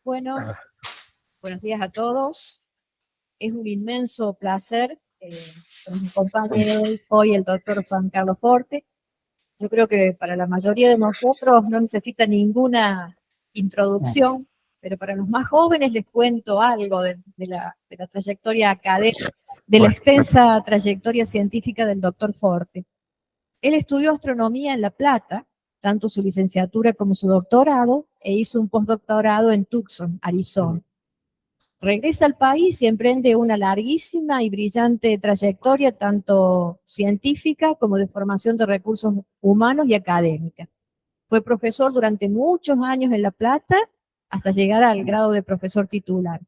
Bueno, Ah, buenos días a todos. Es un inmenso placer que nos acompañe hoy el doctor Juan Carlos Forte. Yo creo que para la mayoría de nosotros no necesita ninguna introducción, pero para los más jóvenes les cuento algo de la trayectoria académica, de la bueno, extensa trayectoria científica del doctor Forte. Él estudió astronomía en La Plata, tanto su licenciatura como su doctorado, e hizo un postdoctorado en Tucson, Arizona. Regresa al país y emprende una larguísima y brillante trayectoria, tanto científica como de formación de recursos humanos y académica. Fue profesor durante muchos años en La Plata, hasta llegar al grado de profesor titular.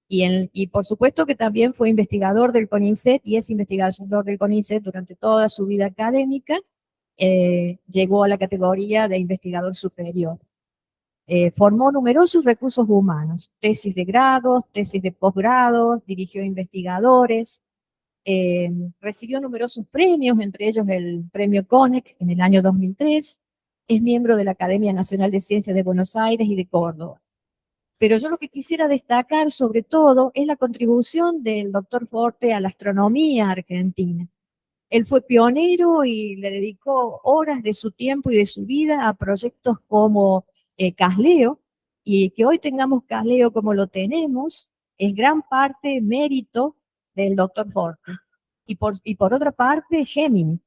Y por supuesto que también fue investigador del CONICET y es investigador del CONICET durante toda su vida académica. Llegó a la categoría de investigador superior. Formó numerosos recursos humanos, tesis de grados, tesis de posgrados, dirigió investigadores, recibió numerosos premios, entre ellos el premio CONEC en el año 2003, es miembro de la Academia Nacional de Ciencias de Buenos Aires y de Córdoba. Pero yo lo que quisiera destacar sobre todo es la contribución del doctor Forte a la astronomía argentina. Él fue pionero y le dedicó horas de su tiempo y de su vida a proyectos como Casleo, y que hoy tengamos Casleo como lo tenemos, es gran parte mérito del doctor Forte. Y por otra parte, Gemini.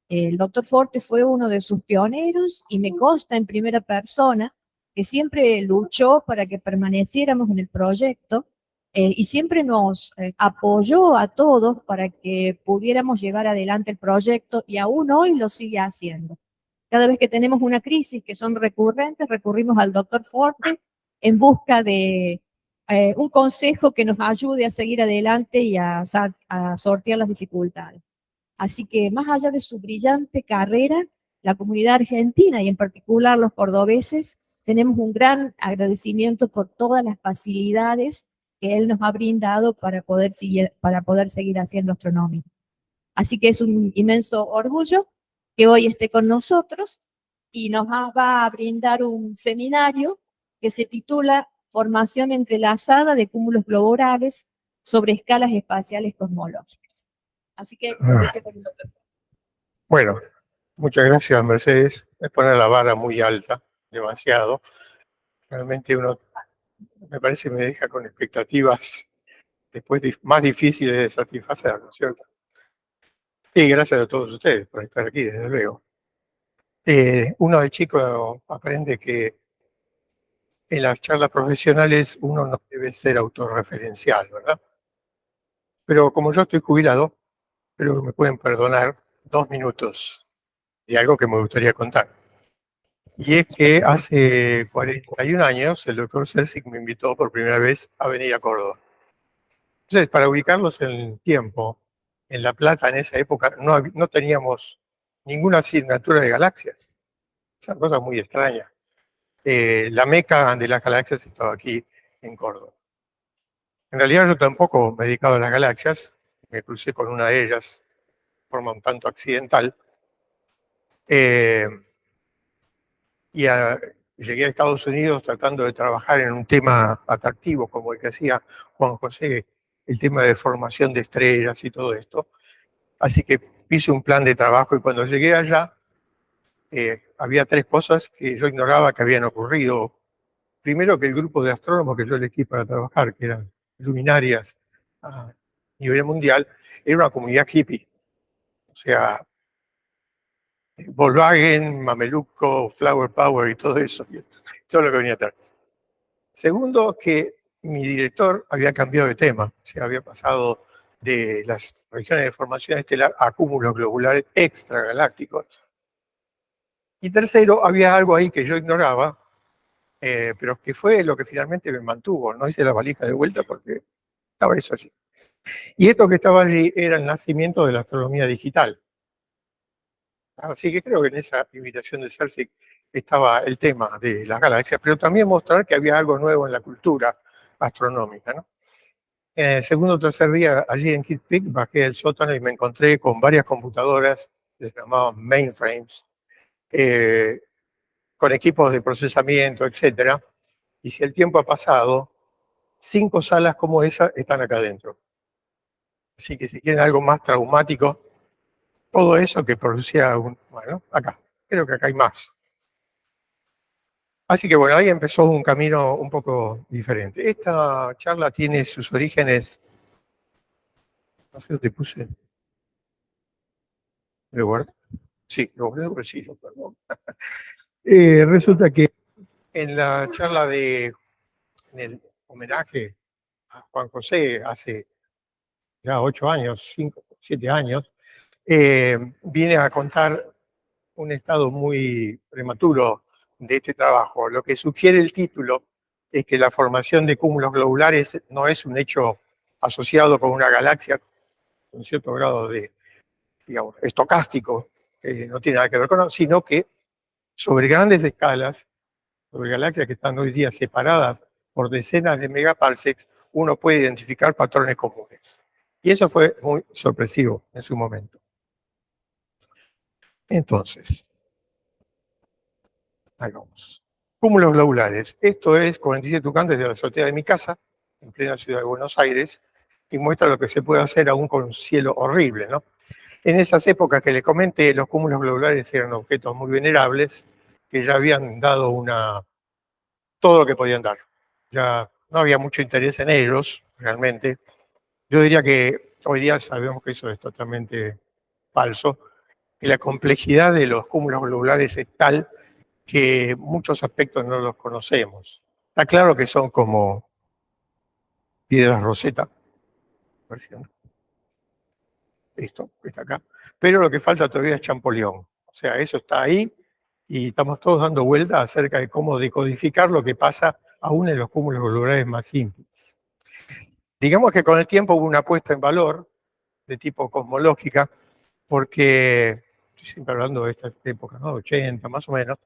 El doctor Forte fue uno de sus pioneros y me consta en primera persona que siempre luchó para que permaneciéramos en el proyecto y siempre nos apoyó a todos para que pudiéramos llevar adelante el proyecto y aún hoy lo sigue haciendo. Cada vez que tenemos una crisis que son recurrentes, recurrimos al doctor Forte en busca de un consejo que nos ayude a seguir adelante y a sortear las dificultades. Así que más allá de su brillante carrera, la comunidad argentina y en particular los cordobeses tenemos un gran agradecimiento por todas las facilidades que él nos ha brindado para poder seguir haciendo astronomía. Así que es un inmenso orgullo que hoy esté con nosotros y va a brindar un seminario que se titula Formación entrelazada de cúmulos globulares sobre escalas espaciales cosmológicas. Así que ah, dejo con el doctor. bueno, muchas gracias, Mercedes. Me pone la vara muy alta, demasiado. Realmente uno, me parece, me deja con expectativas después más difíciles de satisfacer, ¿no es cierto? Y gracias a todos ustedes por estar aquí, desde luego. Uno de chico aprende que en las charlas profesionales uno no debe ser autorreferencial, ¿verdad? Pero como yo estoy jubilado, creo que me pueden perdonar 2 minutos de algo que me gustaría contar. Y es que hace 41 años el doctor Cersig me invitó por primera vez a venir a Córdoba. Entonces, para ubicarlos en el tiempo, en La Plata en esa época no teníamos ninguna asignatura de galaxias. Es una cosa muy extraña. La meca de las galaxias estaba aquí en Córdoba. En realidad yo tampoco me he dedicado a las galaxias, me crucé con una de ellas de forma un tanto accidental. Eh, Llegué a Estados Unidos tratando de trabajar en un tema atractivo como el que hacía Juan José, el tema de formación de estrellas y todo esto. Así que hice un plan de trabajo y cuando llegué allá había 3 cosas que yo ignoraba que habían ocurrido. Primero, que el grupo de astrónomos que yo elegí para trabajar, que eran luminarias a nivel mundial, era una comunidad hippie. O sea, Volkswagen, Mameluco, Flower Power y todo eso, todo lo que venía atrás. Segundo, que mi director había cambiado de tema, o sea, había pasado de las regiones de formación estelar a cúmulos globulares extragalácticos. Y tercero, había algo ahí que yo ignoraba, pero que fue lo que finalmente me mantuvo. No hice la valija de vuelta porque estaba eso allí. Y esto que estaba allí era el nacimiento de la astronomía digital. Así que creo que en esa invitación de Cersei estaba el tema de las galaxias, pero también mostrar que había algo nuevo en la cultura astronómica, ¿no? En el segundo o tercer día, allí en Kitt Peak, bajé el sótano y me encontré con varias computadoras, les llamaban mainframes, con equipos de procesamiento, etcétera. Y si el tiempo ha pasado, 5 salas como esa están acá adentro. Así que si quieren algo más traumático, todo eso que producía bueno, acá. Creo que acá hay más. Así que bueno, ahí empezó un camino un poco diferente. Esta charla tiene sus orígenes. No sé dónde puse. ¿Lo guardé? Sí, lo guardé en el bolsillo, perdón. Resulta que en la charla en el homenaje a Juan José, hace ya 8 años, 5, 7 años, viene a contar un estado muy prematuro de este trabajo. Lo que sugiere el título es que la formación de cúmulos globulares no es un hecho asociado con una galaxia con cierto grado de, digamos, estocástico, que no tiene nada que ver con eso, sino que sobre grandes escalas, sobre galaxias que están hoy día separadas por decenas de megaparsecs, uno puede identificar patrones comunes. Y eso fue muy sorpresivo en su momento. Entonces, ahí vamos. Cúmulos globulares. Esto es 47 Tucán desde la azotea de mi casa, en plena ciudad de Buenos Aires, y muestra lo que se puede hacer aún con un cielo horrible, ¿no? En esas épocas que le comenté, los cúmulos globulares eran objetos muy venerables, que ya habían dado todo lo que podían dar. Ya no había mucho interés en ellos, realmente. Yo diría que hoy día sabemos que eso es totalmente falso, que la complejidad de los cúmulos globulares es tal que muchos aspectos no los conocemos. Está claro que son como piedras roseta, esto que está acá, pero lo que falta todavía es Champollion. O sea, eso está ahí y estamos todos dando vueltas acerca de cómo decodificar lo que pasa aún en los cúmulos globulares más simples. Digamos que con el tiempo hubo una puesta en valor de tipo cosmológica, porque, estoy siempre hablando de esta época, ¿no? 80 más o menos,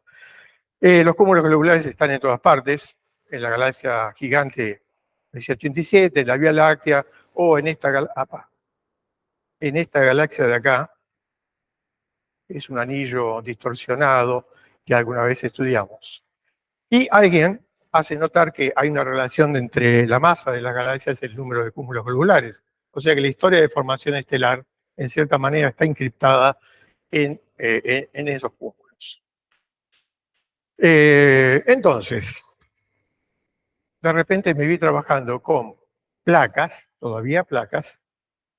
los cúmulos globulares están en todas partes, en la galaxia gigante de 87, en la Vía Láctea, o en esta galaxia de acá, que es un anillo distorsionado que alguna vez estudiamos. Y alguien hace notar que hay una relación entre la masa de las galaxias y el número de cúmulos globulares. O sea que la historia de formación estelar, en cierta manera, está encriptada en esos cúmulos. Entonces, de repente me vi trabajando con placas, todavía placas,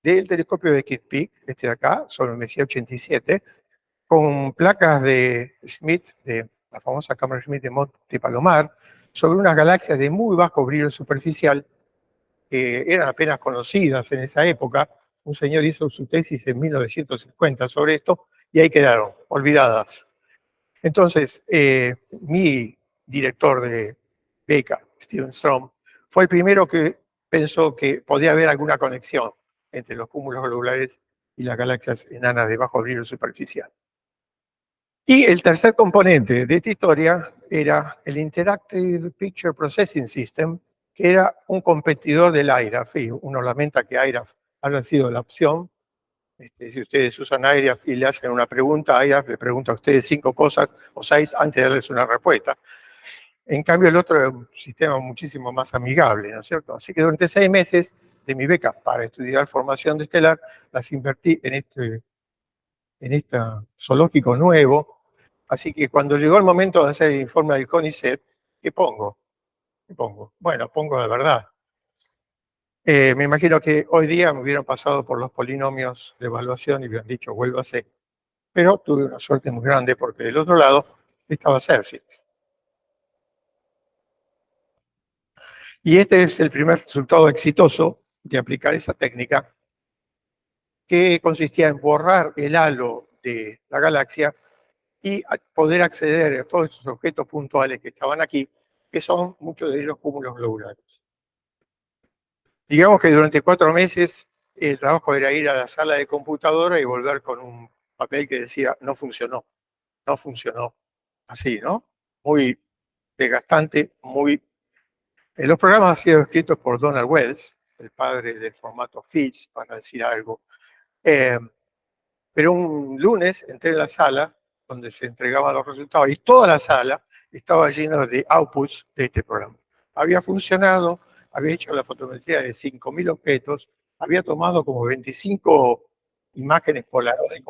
del telescopio de Kitt Peak, este de acá, sobre el Messier 87, con placas de Schmidt, de la famosa cámara Schmidt de Monte Palomar, sobre unas galaxias de muy bajo brillo superficial, que eran apenas conocidas en esa época. Un señor hizo su tesis en 1950 sobre esto, y ahí quedaron, olvidadas. Entonces, mi director de beca, Steven Strom, fue el primero que pensó que podía haber alguna conexión entre los cúmulos globulares y las galaxias enanas de bajo brillo superficial. Y el tercer componente de esta historia era el Interactive Picture Processing System, que era un competidor del IRAF. Y uno lamenta que IRAF haya sido la opción. Si ustedes usan IRAF y le hacen una pregunta, IRAF le pregunta a ustedes 5 cosas o 6 antes de darles una respuesta. En cambio, el otro es un sistema muchísimo más amigable, ¿no es cierto? Así que durante 6 meses de mi beca para estudiar formación de estelar, las invertí en este zoológico nuevo. Así que cuando llegó el momento de hacer el informe del CONICET, ¿qué pongo? ¿Qué pongo? Bueno, pongo la verdad. Me imagino que hoy día me hubieran pasado por los polinomios de evaluación y hubieran dicho, vuélvase. Pero tuve una suerte muy grande porque del otro lado estaba Cersei. Y este es el primer resultado exitoso de aplicar esa técnica, que consistía en borrar el halo de la galaxia y poder acceder a todos esos objetos puntuales que estaban aquí, que son muchos de ellos cúmulos globulares. Digamos que durante 4 meses el trabajo era ir a la sala de computadora y volver con un papel que decía no funcionó, no funcionó. Así, ¿no? Muy desgastante, muy... los programas han sido escritos por Donald Wells, el padre del formato FITS, para decir algo. Pero un lunes entré en la sala donde se entregaban los resultados y toda la sala estaba llena de outputs de este programa. había funcionado, había hecho la fotometría de 5.000 objetos, había tomado como 25 imágenes Polaroid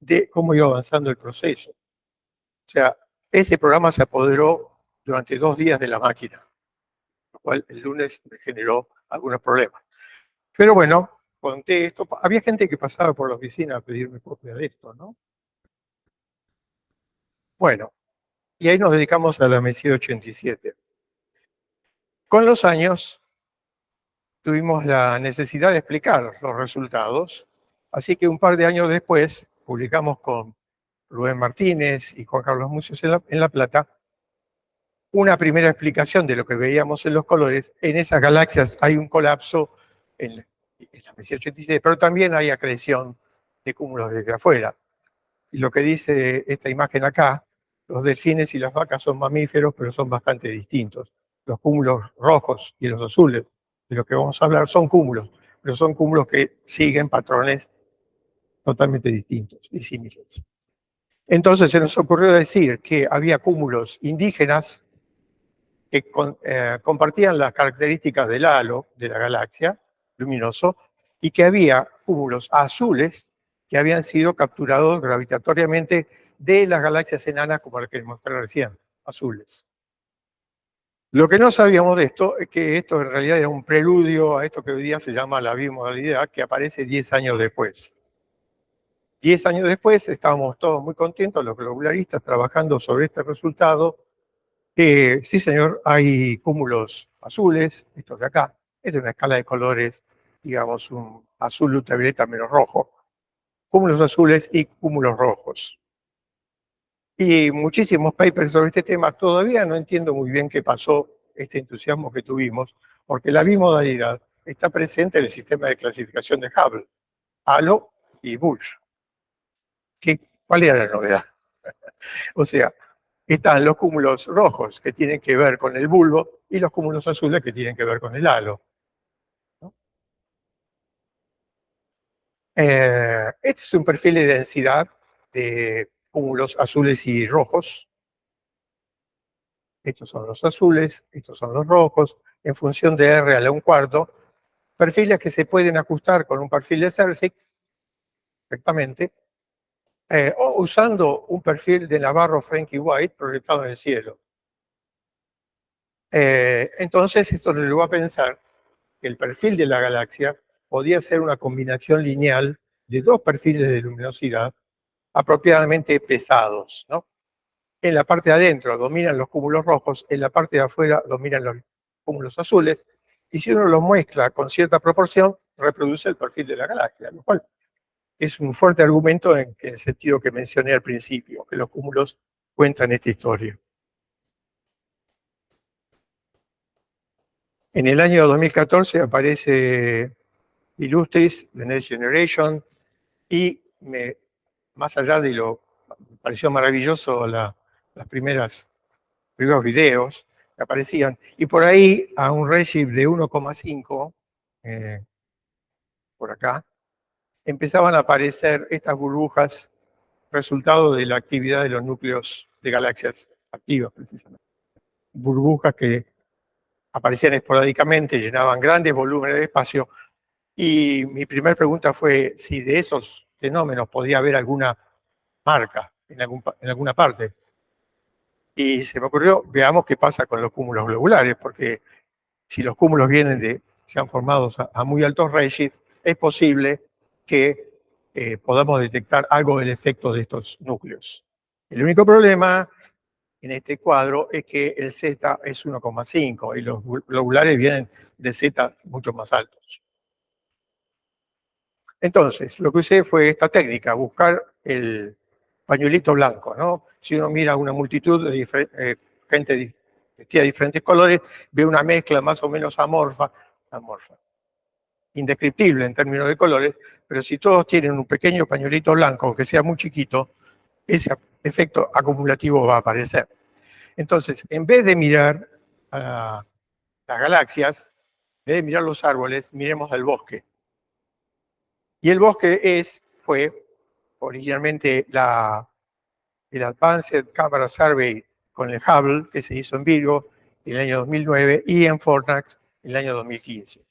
de cómo iba avanzando el proceso. O sea, ese programa se apoderó durante 2 días de la máquina, lo cual el lunes me generó algunos problemas. Pero bueno, conté esto. Había gente que pasaba por la oficina a pedirme copia de esto, ¿no? Bueno, y ahí nos dedicamos a la Messier 87. Con los años tuvimos la necesidad de explicar los resultados, así que un par de años después publicamos con Rubén Martínez y Juan Carlos Mucios en La Plata una primera explicación de lo que veíamos en los colores. En esas galaxias hay un colapso en la Messier 87, pero también hay acreción de cúmulos desde afuera. Y lo que dice esta imagen acá, los delfines y las vacas son mamíferos, pero son bastante distintos. Los cúmulos rojos y los azules, de los que vamos a hablar, son cúmulos, pero son cúmulos que siguen patrones totalmente distintos y similares. Entonces se nos ocurrió decir que había cúmulos indígenas que compartían las características del halo de la galaxia luminoso y que había cúmulos azules que habían sido capturados gravitatoriamente de las galaxias enanas como la que les mostré recién, azules. Lo que no sabíamos de esto es que esto en realidad era un preludio a esto que hoy día se llama la bimodalidad, que aparece 10 años después. 10 años después estábamos todos muy contentos, los globularistas, trabajando sobre este resultado. Sí, señor, hay cúmulos azules, estos de acá. Es de una escala de colores, digamos, un azul ultravioleta menos rojo. Cúmulos azules y cúmulos rojos. Y muchísimos papers sobre este tema. Todavía no entiendo muy bien qué pasó, este entusiasmo que tuvimos, porque la bimodalidad está presente en el sistema de clasificación de Hubble, Halo y Bush. ¿Cuál era la novedad? O sea, están los cúmulos rojos que tienen que ver con el bulbo y los cúmulos azules que tienen que ver con el halo. ¿No? Este es un perfil de densidad de cúmulos azules y rojos. Estos son los azules, estos son los rojos, en función de R a la 1/4. Perfiles que se pueden ajustar con un perfil de Sersic, perfectamente, o usando un perfil de Navarro-Frankie White proyectado en el cielo. Entonces, esto nos llevó a pensar que el perfil de la galaxia podía ser una combinación lineal de dos perfiles de luminosidad apropiadamente pesados, ¿no? En la parte de adentro dominan los cúmulos rojos, en la parte de afuera dominan los cúmulos azules, y si uno los mezcla con cierta proporción, reproduce el perfil de la galaxia, lo cual es un fuerte argumento en el sentido que mencioné al principio, que los cúmulos cuentan esta historia. En el año 2014 aparece Illustris, The Next Generation, y más allá de me pareció maravilloso los primeros videos que aparecían, y por ahí a un redshift de 1,5, por acá, empezaban a aparecer estas burbujas resultado de la actividad de los núcleos de galaxias activas, precisamente. Burbujas que aparecían esporádicamente, llenaban grandes volúmenes de espacio, y mi primera pregunta fue si de esos fenómenos podía haber alguna marca en alguna parte. Y se me ocurrió, veamos qué pasa con los cúmulos globulares, porque si los cúmulos se han formado a muy altos redshift, es posible que podamos detectar algo del efecto de estos núcleos. El único problema en este cuadro es que el Z es 1,5 y los globulares vienen de Z mucho más altos. Entonces, lo que usé fue esta técnica, buscar el pañuelito blanco, ¿no? Si uno mira una multitud de gente vestida de diferentes colores, ve una mezcla más o menos amorfa, indescriptible en términos de colores, pero si todos tienen un pequeño pañuelito blanco, aunque sea muy chiquito, ese efecto acumulativo va a aparecer. Entonces, en vez de mirar a las galaxias, en vez de mirar los árboles, miremos al bosque. Y el bosque fue originalmente el Advanced Camera Survey con el Hubble, que se hizo en Virgo, en el año 2009 y en Fornax en el año 2015.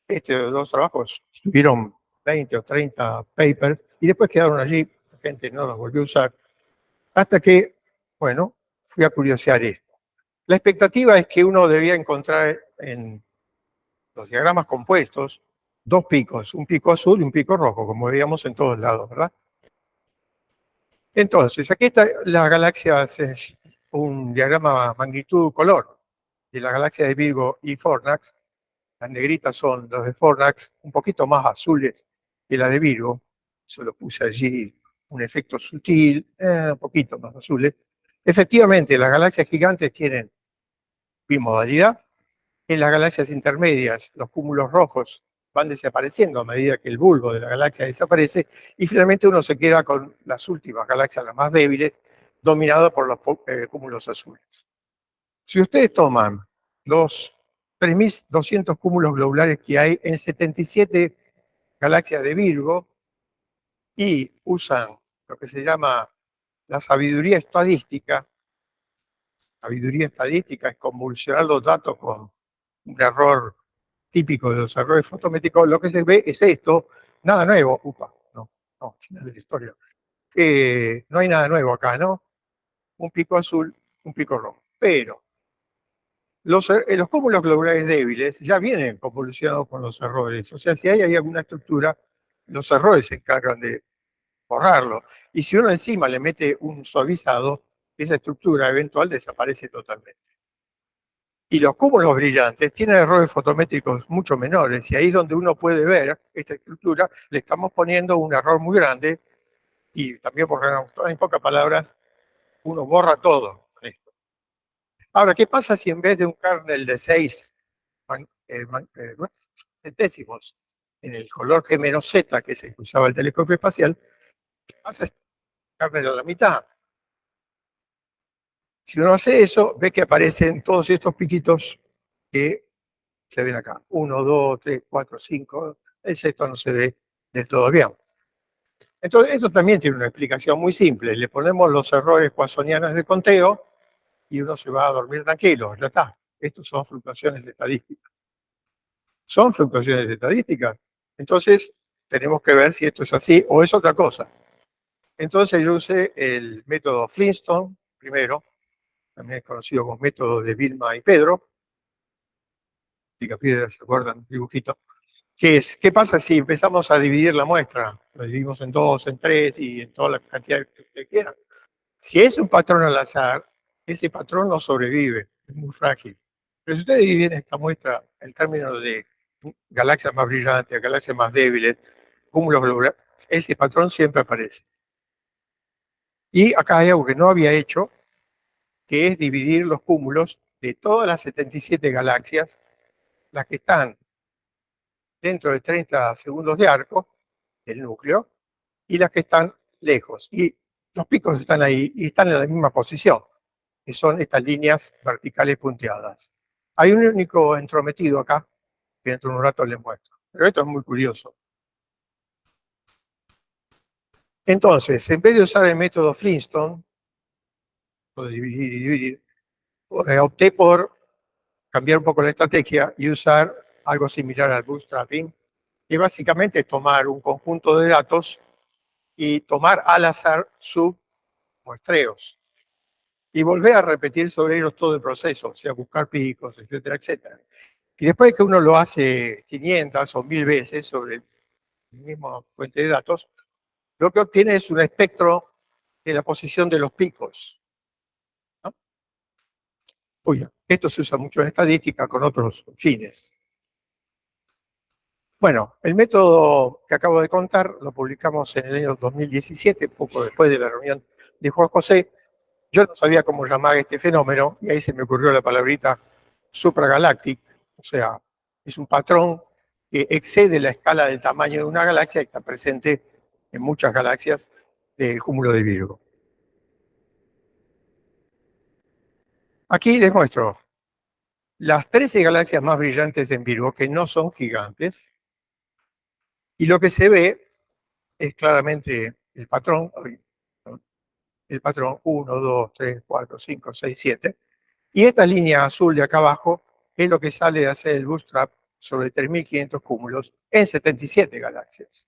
Estos dos trabajos tuvieron 20 o 30 papers y después quedaron allí, la gente no los volvió a usar, hasta que, bueno, fui a curiosear esto. La expectativa es que uno debía encontrar en los diagramas compuestos dos picos, un pico azul y un pico rojo, como veíamos en todos lados, ¿verdad? Entonces, aquí está la galaxia, un diagrama magnitud-color de la galaxia de Virgo y Fornax. Las negritas son los de Fornax, un poquito más azules que la de Virgo. Solo puse allí un efecto sutil, un poquito más azules. Efectivamente, las galaxias gigantes tienen bimodalidad. En las galaxias intermedias, los cúmulos rojos van desapareciendo a medida que el bulbo de la galaxia desaparece y finalmente uno se queda con las últimas galaxias, las más débiles, dominadas por los cúmulos azules. Si ustedes toman los 3.200 cúmulos globulares que hay en 77 galaxias de Virgo y usan lo que se llama la sabiduría estadística es convulsionar los datos con un error típico de los errores fotométricos, lo que se ve es esto, nada nuevo, final de la historia. No hay nada nuevo acá, ¿no? Un pico azul, un pico rojo. Pero los cúmulos globulares débiles ya vienen convolucionados con los errores. O sea, si hay alguna estructura, los errores se encargan de borrarlo. Y si uno encima le mete un suavizado, esa estructura eventual desaparece totalmente. Y los cúmulos brillantes tienen errores fotométricos mucho menores, y ahí es donde uno puede ver esta estructura, le estamos poniendo un error muy grande, y también, en pocas palabras, uno borra todo con esto. Ahora, ¿qué pasa si en vez de un kernel de 6 centésimos en el color G-Z, que es el que usaba el telescopio espacial, hace kernel a la mitad? Si uno hace eso, ve que aparecen todos estos piquitos que se ven acá. 1, 2, 3, 4, 5. El sexto no se ve del todo bien. Entonces, eso también tiene una explicación muy simple. Le ponemos los errores poissonianos de conteo y uno se va a dormir tranquilo. Ya está. Estos son fluctuaciones estadísticas. ¿Son fluctuaciones estadísticas? Entonces, tenemos que ver si esto es así o es otra cosa. Entonces, yo usé el método Flintstone primero, también conocido como método de Vilma y Pedro. Picapiedra, ¿se acuerdan? Dibujito. ¿Qué pasa si empezamos a dividir la muestra? La dividimos en 2, en 3 y en toda la cantidad que ustedes quieran. Si es un patrón al azar, ese patrón no sobrevive, es muy frágil. Pero si ustedes dividen esta muestra en términos de galaxias más brillantes, galaxias más débiles, cúmulos globulares, ese patrón siempre aparece. Y acá hay algo que no había hecho, que es dividir los cúmulos de todas las 77 galaxias, las que están dentro de 30 segundos de arco del núcleo y las que están lejos. Y los picos están ahí y están en la misma posición, que son estas líneas verticales punteadas. Hay un único entrometido acá, que dentro de un rato les muestro. Pero esto es muy curioso. Entonces, en vez de usar el método Flintstone, o de dividir y dividir, opté por cambiar un poco la estrategia y usar algo similar al bootstrapping, que básicamente es tomar un conjunto de datos y tomar al azar submuestreos y volver a repetir sobre ellos todo el proceso, o sea, buscar picos, etcétera, etcétera. Y después de que uno lo hace 500 o 1000 veces sobre la misma fuente de datos, lo que obtiene es un espectro de la posición de los picos, ¿no? Uy, esto se usa mucho en estadística con otros fines. Bueno, el método que acabo de contar lo publicamos en el año 2017, poco después de la reunión de Juan José. Yo no sabía cómo llamar este fenómeno y ahí se me ocurrió la palabrita supragalactic, o sea, es un patrón que excede la escala del tamaño de una galaxia y está presente en muchas galaxias del cúmulo de Virgo. Aquí les muestro las 13 galaxias más brillantes en Virgo, que no son gigantes, y lo que se ve es claramente el patrón 1, 2, 3, 4, 5, 6, 7, Y esta línea azul de acá abajo es lo que sale de hacer el bootstrap sobre 3.500 cúmulos en 77 galaxias.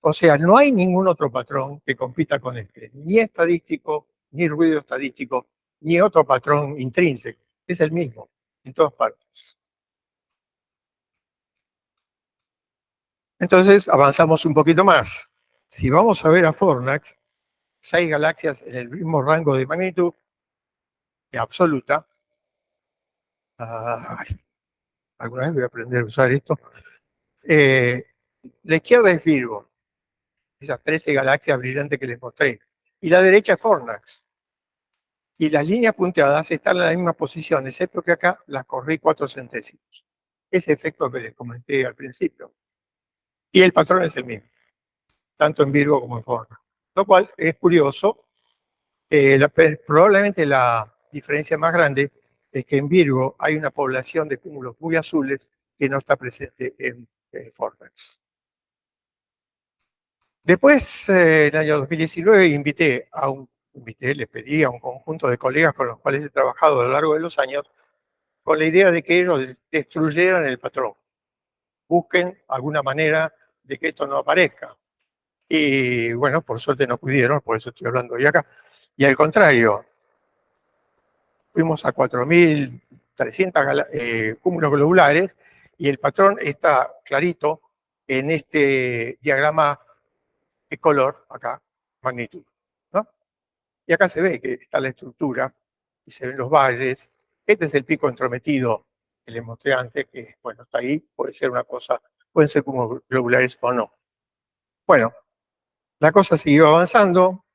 O sea, no hay ningún otro patrón que compita con este, ni estadístico, ni ruido estadístico, ni otro patrón intrínseco. Es el mismo en todas partes. Entonces avanzamos un poquito más. Si vamos a ver a Fornax, 6 galaxias en el mismo rango de magnitud absoluta. Alguna vez voy a aprender a usar esto. La izquierda es Virgo, esas 13 galaxias brillantes que les mostré. Y la derecha es Fornax. Y las líneas punteadas están en la misma posición, excepto que acá las corrí 4 centésimos. Ese efecto que les comenté al principio. Y el patrón es el mismo, tanto en Virgo como en Fornax. Lo cual es curioso. Probablemente la diferencia más grande es que en Virgo hay una población de cúmulos muy azules que no está presente en Fornax. Después, en el año 2019, les pedí a un conjunto de colegas con los cuales he trabajado a lo largo de los años, con la idea de que ellos destruyeran el patrón. Busquen alguna manera de que esto no aparezca. Y bueno, por suerte no pudieron, por eso estoy hablando hoy acá. Y al contrario, fuimos a 4.300 cúmulos globulares y el patrón está clarito en este diagrama de color, acá, magnitud, ¿no? Y acá se ve que está la estructura y se ven los valles. Este es el pico entrometido que les mostré antes, que bueno, está ahí, puede ser una cosa, pueden ser cúmulos globulares o no. Bueno, la cosa siguió avanzando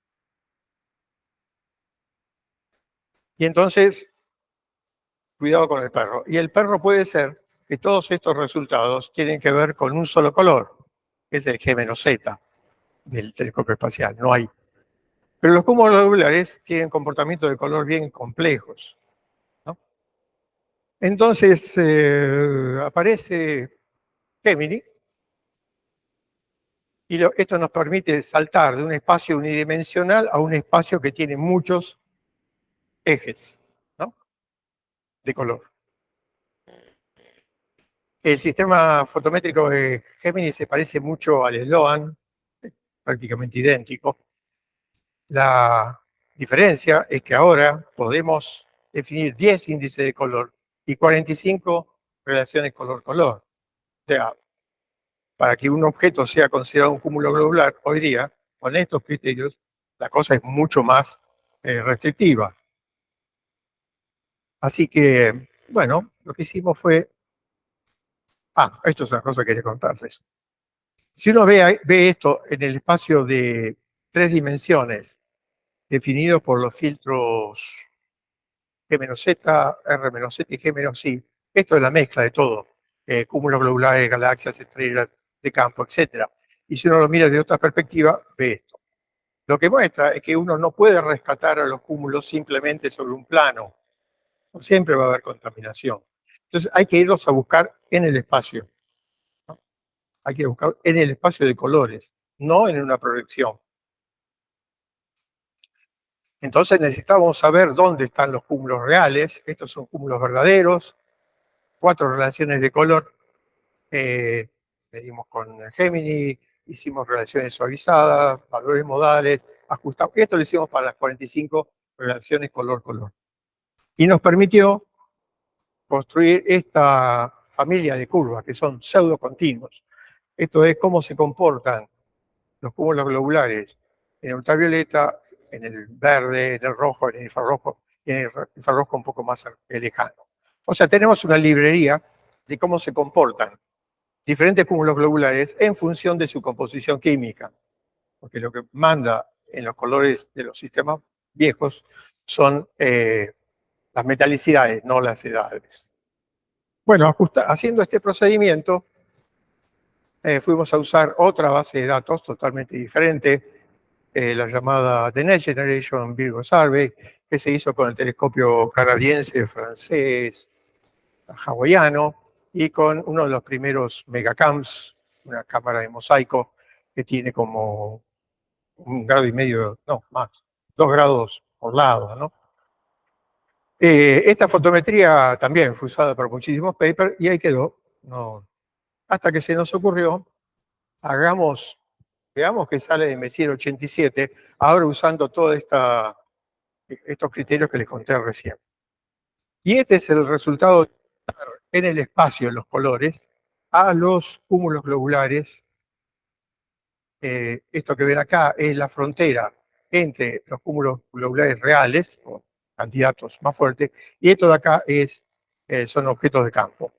y entonces cuidado con el perro. Y el perro puede ser que todos estos resultados tienen que ver con un solo color, que es el G-Z del telescopio espacial, no hay. Pero los cúmulos globulares tienen comportamientos de color bien complejos, ¿no? Entonces aparece Gemini y esto nos permite saltar de un espacio unidimensional a un espacio que tiene muchos ejes, ¿no?, de color. El sistema fotométrico de Gemini se parece mucho al SLOAN, prácticamente idéntico. La diferencia es que ahora podemos definir 10 índices de color y 45 relaciones color-color. O sea, para que un objeto sea considerado un cúmulo globular, hoy día, con estos criterios, la cosa es mucho más restrictiva. Así que, bueno, lo que hicimos fue... esto es una cosa que quería contarles. Si uno ve esto en el espacio de 3 dimensiones, definido por los filtros G-Z, R-Z y G-I, esto es la mezcla de todo, cúmulos globulares, galaxias, estrellas de campo, etc. Y si uno lo mira de otra perspectiva, ve esto. Lo que muestra es que uno no puede rescatar a los cúmulos simplemente sobre un plano. Siempre va a haber contaminación. Entonces hay que irlos a buscar en el espacio. Hay que buscar en el espacio de colores, no en una proyección. Entonces necesitamos saber dónde están los cúmulos reales. Estos son cúmulos verdaderos. 4 relaciones de color. Medimos con Gemini, hicimos relaciones suavizadas, valores modales, ajustados. Esto lo hicimos para las 45 relaciones color-color. Y nos permitió construir esta familia de curvas que son pseudocontinuos. Esto es cómo se comportan los cúmulos globulares en el ultravioleta, en el verde, en el rojo, en el infrarrojo, y en el infrarrojo un poco más lejano. O sea, tenemos una librería de cómo se comportan diferentes cúmulos globulares en función de su composición química. Porque lo que manda en los colores de los sistemas viejos son las metalicidades, no las edades. Bueno, haciendo este procedimiento, fuimos a usar otra base de datos totalmente diferente, la llamada The Next Generation Virgo Survey, que se hizo con el telescopio canadiense, francés, hawaiano, y con uno de los primeros megacams, una cámara de mosaico que tiene como 1,5 grados, no, más, 2 grados por lado, ¿no? Esta fotometría también fue usada por muchísimos papers y ahí quedó. No, hasta que se nos ocurrió, veamos que sale de Messier 87, ahora usando todos estos criterios que les conté recién. Y este es el resultado en el espacio, en los colores, a los cúmulos globulares. Esto que ven acá es la frontera entre los cúmulos globulares reales, o candidatos más fuertes, y esto de acá son objetos de campo,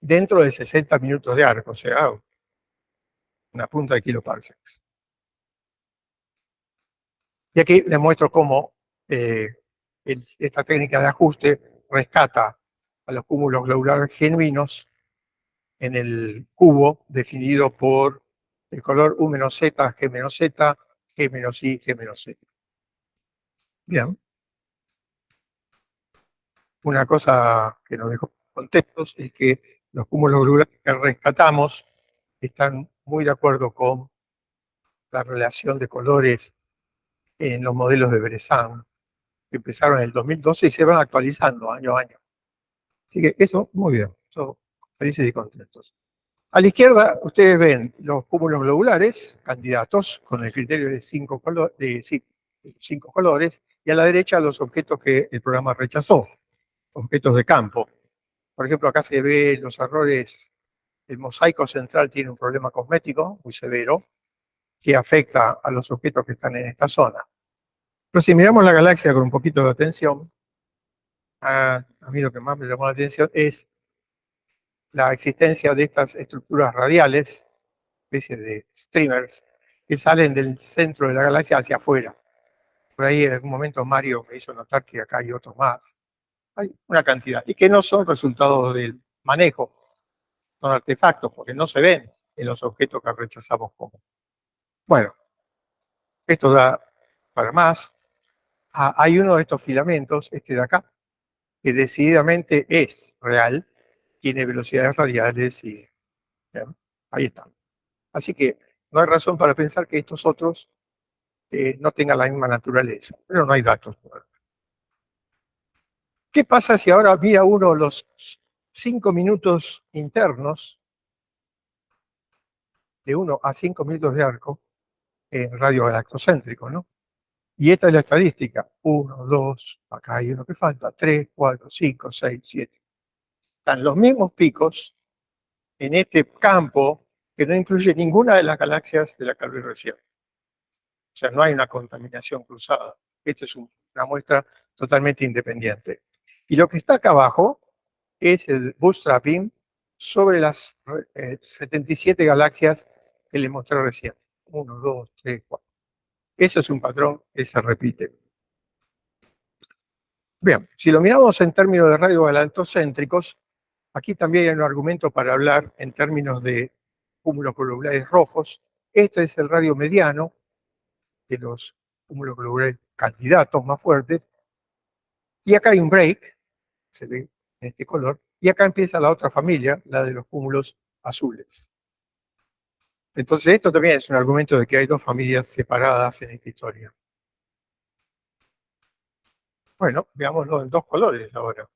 dentro de 60 minutos de arco, o sea, una punta de kiloparsecs. Y aquí les muestro cómo esta técnica de ajuste rescata a los cúmulos globulares genuinos en el cubo definido por el color U-Z, G-Z, G-I, G-Z. Bien. Una cosa que nos dejó contentos es que los cúmulos globulares que rescatamos están muy de acuerdo con la relación de colores en los modelos de Bressan, que empezaron en el 2012 y se van actualizando año a año. Así que eso, muy bien, felices y contentos. A la izquierda ustedes ven los cúmulos globulares, candidatos, con el criterio de 5 colores, y a la derecha los objetos que el programa rechazó, objetos de campo. Por ejemplo, acá se ve los errores, el mosaico central tiene un problema cosmético muy severo, que afecta a los objetos que están en esta zona. Pero si miramos la galaxia con un poquito de atención, a mí lo que más me llamó la atención es la existencia de estas estructuras radiales, especies de streamers, que salen del centro de la galaxia hacia afuera. Por ahí en algún momento Mario me hizo notar que acá hay otros más. Hay una cantidad, y que no son resultados del manejo, son artefactos, porque no se ven en los objetos que rechazamos como. Bueno, esto da para más. Hay uno de estos filamentos, este de acá, que decididamente es real, tiene velocidades radiales y ¿bien? Ahí están. Así que no hay razón para pensar que estos otros no tengan la misma naturaleza, pero no hay datos. ¿Qué pasa si ahora mira uno los 5 minutos internos, de 1 a 5 minutos de arco, en radio galactocéntrico, ¿no? Y esta es la estadística. 1, 2, acá hay uno que falta, 3, 4, 5, 6, 7. Están los mismos picos en este campo que no incluye ninguna de las galaxias de la que hablé recién. O sea, no hay una contaminación cruzada. Esta es una muestra totalmente independiente. Y lo que está acá abajo es el bootstrapping sobre las 77 galaxias que les mostré recién. 1, 2, 3, 4. Eso es un patrón que se repite. Bien, si lo miramos en términos de radios galactocéntricos, aquí también hay un argumento para hablar en términos de cúmulos globulares rojos. Este es el radio mediano de los cúmulos globulares candidatos más fuertes. Y acá hay un break, se ve en este color, y acá empieza la otra familia, la de los cúmulos azules. Entonces esto también es un argumento de que hay dos familias separadas en esta historia. Bueno, veámoslo en dos colores ahora.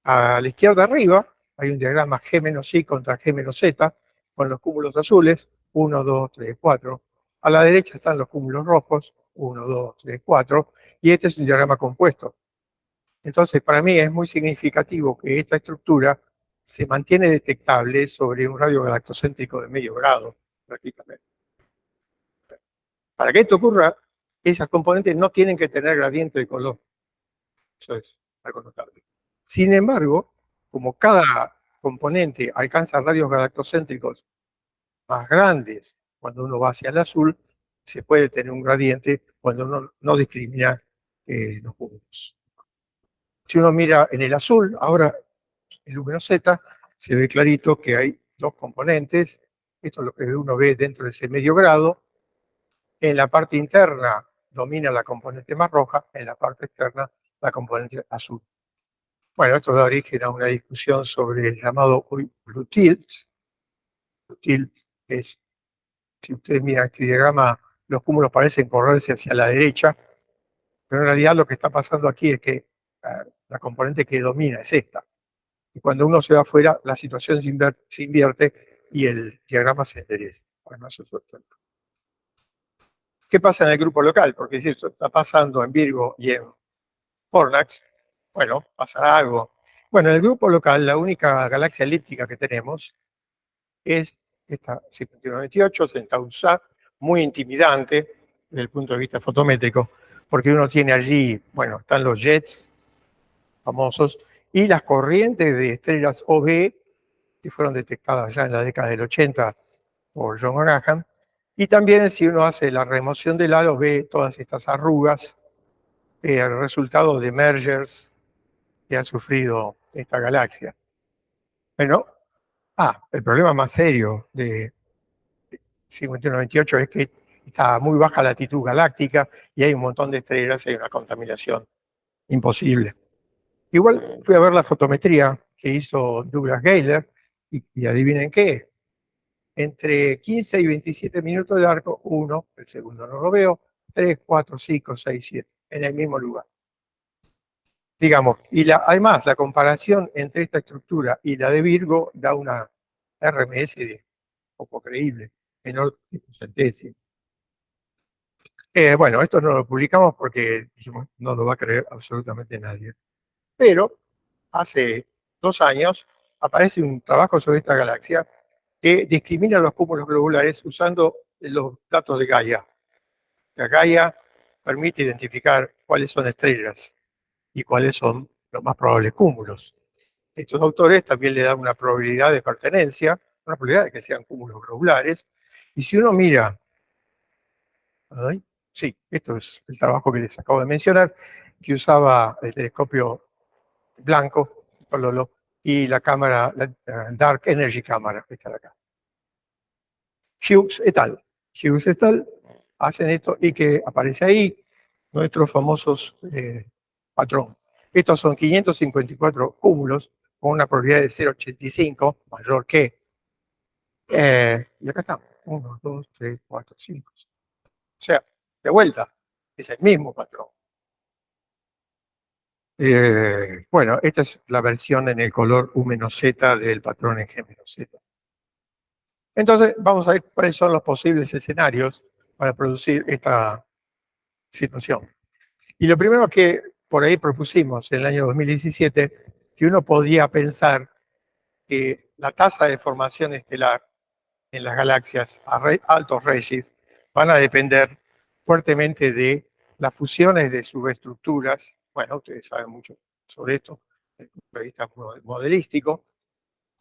A la izquierda arriba hay un diagrama G-I contra G-Z con los cúmulos azules, 1, 2, 3, 4. A la derecha están los cúmulos rojos, 1, 2, 3, 4. Y este es un diagrama compuesto. Entonces, para mí es muy significativo que esta estructura se mantiene detectable sobre un radio galactocéntrico de medio grado, prácticamente. Para que esto ocurra, esas componentes no tienen que tener gradiente de color. Eso es algo notable. Sin embargo, como cada componente alcanza radios galactocéntricos más grandes cuando uno va hacia el azul, se puede tener un gradiente cuando uno no discrimina los puntos. Si uno mira en el azul, ahora el U-Z, se ve clarito que hay dos componentes. Esto es lo que uno ve dentro de ese medio grado. En la parte interna domina la componente más roja, en la parte externa la componente azul. Bueno, esto da origen a una discusión sobre el llamado blue tilt. Blue tilt es, si ustedes miran este diagrama, los cúmulos parecen correrse hacia la derecha, pero en realidad lo que está pasando aquí es que la componente que domina es esta. Y cuando uno se va afuera, la situación se invierte y el diagrama se endereza. Bueno, eso es otro. ¿Qué pasa en el grupo local? Porque si esto está pasando en Virgo y en Fornax, bueno, pasará algo. Bueno, en el grupo local, la única galaxia elíptica que tenemos es esta 5128, Centaurus A, muy intimidante desde el punto de vista fotométrico, porque uno tiene allí, bueno, están los jets famosos y las corrientes de estrellas OB que fueron detectadas ya en la década del 80 por John Graham. Y también si uno hace la remoción del halo, ve todas estas arrugas, el resultado de mergers que ha sufrido esta galaxia. Bueno, el problema más serio de 5128 es que está a muy baja latitud galáctica y hay un montón de estrellas y hay una contaminación imposible. Igual fui a ver la fotometría que hizo Douglas Geiler y adivinen qué. Entre 15 y 27 minutos de arco, uno, el segundo no lo veo, 3, 4, 5, 6, 7, en el mismo lugar. Digamos, y además la comparación entre esta estructura y la de Virgo da una RMS de poco creíble, menor tipo centésimo. Bueno, esto no lo publicamos porque dijimos, no lo va a creer absolutamente nadie. Pero hace 2 años aparece un trabajo sobre esta galaxia que discrimina los cúmulos globulares usando los datos de Gaia. La Gaia permite identificar cuáles son estrellas y cuáles son los más probables cúmulos. Estos autores también le dan una probabilidad de pertenencia, una probabilidad de que sean cúmulos globulares. Y si uno mira, sí, esto es el trabajo que les acabo de mencionar, que usaba el telescopio blanco, y la cámara, la Dark Energy Cámara, que está acá. Hughes et al. Hughes et al. Hacen esto y que aparece ahí nuestros famosos patrón. Estos son 554 cúmulos con una probabilidad de 0,85, mayor que. Y acá están. 1, 2, 3, 4, 5. O sea, de vuelta, es el mismo patrón. Bueno, esta es la versión en el color U-Z del patrón en G-Z. Entonces, vamos a ver cuáles son los posibles escenarios para producir esta situación. Y lo primero que por ahí propusimos en el año 2017, que uno podía pensar que la tasa de formación estelar en las galaxias a altos redshift van a depender fuertemente de las fusiones de subestructuras. Bueno, ustedes saben mucho sobre esto desde el punto de vista modelístico,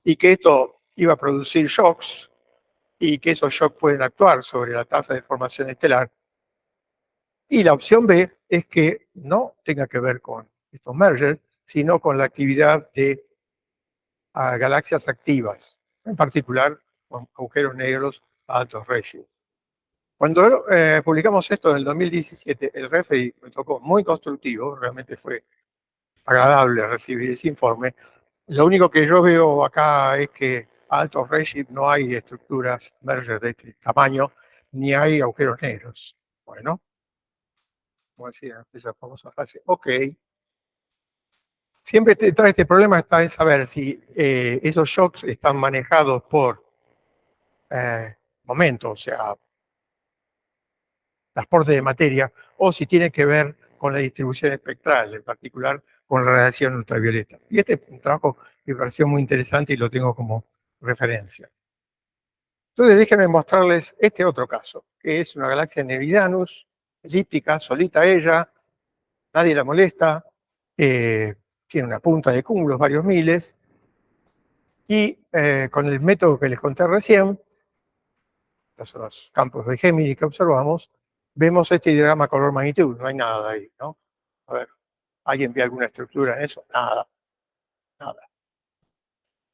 y que esto iba a producir shocks y que esos shocks pueden actuar sobre la tasa de formación estelar. Y la opción B es que no tenga que ver con estos mergers, sino con la actividad de galaxias activas, en particular con agujeros negros a altos redshift. Cuando publicamos esto en el 2017, el referee me tocó muy constructivo, realmente fue agradable recibir ese informe. Lo único que yo veo acá es que a altos redshift no hay estructuras merger de este tamaño, ni hay agujeros negros. Bueno, como decía esa famosa frase, ok. Siempre trae este problema está en saber si esos shocks están manejados por momentos, o sea, transporte de materia, o si tiene que ver con la distribución espectral, en particular con la radiación ultravioleta. Y este es un trabajo que me pareció muy interesante y lo tengo como referencia. Entonces déjenme mostrarles este otro caso, que es una galaxia Nevidanus, elíptica, solita ella, nadie la molesta, tiene una punta de cúmulos, varios miles, y con el método que les conté recién, los campos de Gemini que observamos, vemos este diagrama color magnitud, no hay nada ahí, ¿no? A ver, ¿alguien ve alguna estructura en eso? Nada, nada.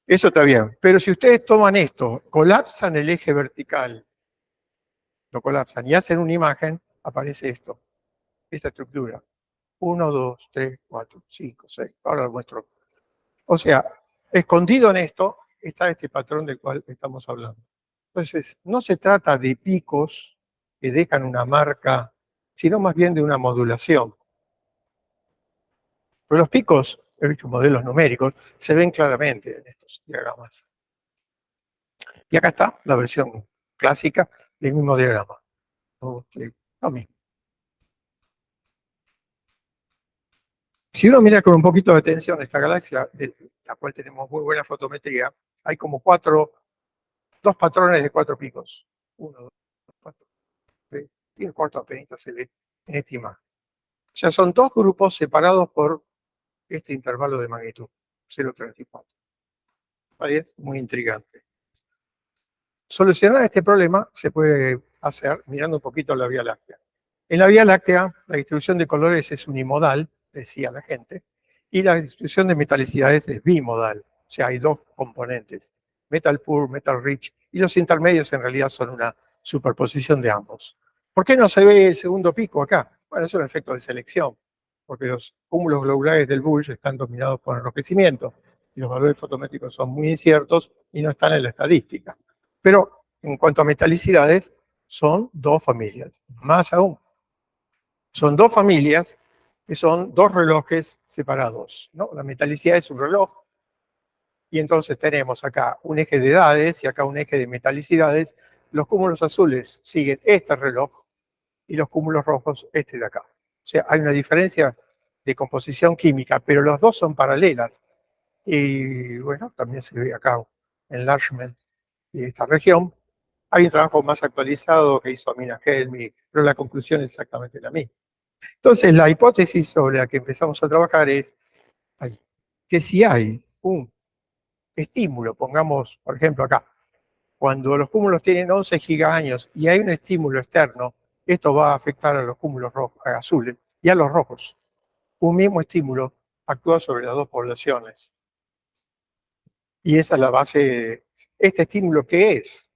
Eso está bien, pero si ustedes toman esto, colapsan el eje vertical, lo colapsan y hacen una imagen, aparece esto, esta estructura. 1, 2, 3, 4, 5, 6. Ahora lo muestro. O sea, escondido en esto está este patrón del cual estamos hablando. Entonces, no se trata de picos que dejan una marca, sino más bien de una modulación. Pero los picos, he visto modelos numéricos, se ven claramente en estos diagramas. Y acá está la versión clásica del mismo diagrama. Lo mismo. Si uno mira con un poquito de atención esta galaxia, de la cual tenemos muy buena fotometría, hay como dos patrones de 4 picos. 1, 2, 4, 3, y el cuarto apenas se ve en esta imagen. O sea, son dos grupos separados por este intervalo de magnitud, 0,34. Es muy intrigante. Solucionar este problema se puede hacer mirando un poquito la Vía Láctea. En la Vía Láctea, la distribución de colores es unimodal, decía la gente, y la distribución de metalicidades es bimodal. O sea, hay dos componentes, metal poor, metal rich, y los intermedios en realidad son una superposición de ambos. ¿Por qué no se ve el segundo pico acá? Bueno, es un efecto de selección, porque los cúmulos globulares del Bulge están dominados por enrojecimiento, y los valores fotométricos son muy inciertos y no están en la estadística. Pero en cuanto a metalicidades, son dos familias, más aún. Son dos familias que son dos relojes separados, ¿no? La metalicidad es un reloj, y entonces tenemos acá un eje de edades y acá un eje de metalicidades. Los cúmulos azules siguen este reloj y los cúmulos rojos este de acá. O sea, hay una diferencia de composición química, pero los dos son paralelas. Y bueno, también se ve acá un enlargement de esta región. Hay un trabajo más actualizado que hizo Amina Helmi, pero la conclusión es exactamente la misma. Entonces, la hipótesis sobre la que empezamos a trabajar es que si hay un estímulo, pongamos, por ejemplo, acá, cuando los cúmulos tienen 11 gigaaños y hay un estímulo externo, esto va a afectar a los cúmulos azules y a los rojos. Un mismo estímulo actúa sobre las dos poblaciones. Y esa es la base de este estímulo. ¿Qué es?